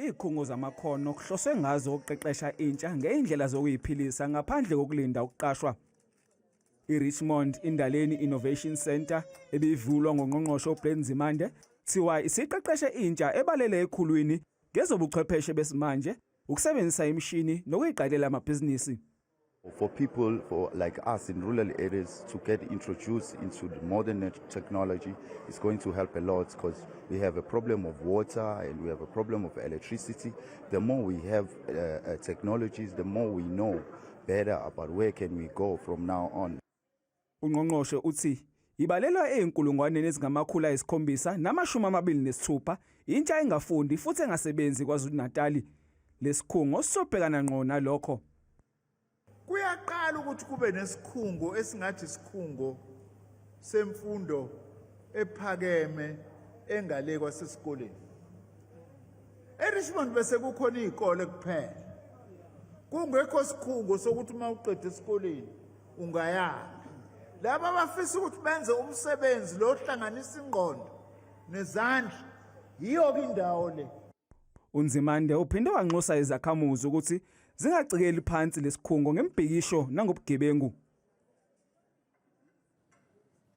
izikhungo zamakhono kuhloswe ngazo ukuqeqesha intsha ngeindlela zokuyiphilisa ngaphandle kokulinda ukuqashwa. Erichmond eNdaleni Innovation Center ebivulwa ngUNqongqoshe uBlade Nzimande thiwa isiqeqeshe intsha ebalele ekhulwini ngezobuchwepheshe besimanje, ukusebenzisa imishini nokuyiqalela amabhizinisi. For people like us in rural areas to get introduced into the modern technology is going to help a lot, because we have a problem of water and we have a problem of electricity. The more we have technologies, the more we know better about where can we go from now on. Ungqongqoshe uthi ibalelwa eyinkulungwaneni ezingama-726 intsha engafundi futhi engasebenzi KwaZulu-Natal. Lesikhungo sobhekana ngqo nalokho. Kuyaqala ukuthi kube nesikhungo esingathi isikhungo semfundo ephakeme engale kwasesikoleni. Erichmond bese kukhona izikole kuphela. Kungekho sikhungo sokuthi uma uqede esikoleni ungayanga. Laba abafisa ukuthi benze umsebenzi lo ohlanganisa ingqondo nezandla yiyo indawo le. Unzimande uphinde wanxusa izakhamuzi ukuthi zingacikeli phansi lesikhungo ngembhikisho nangobugebengu.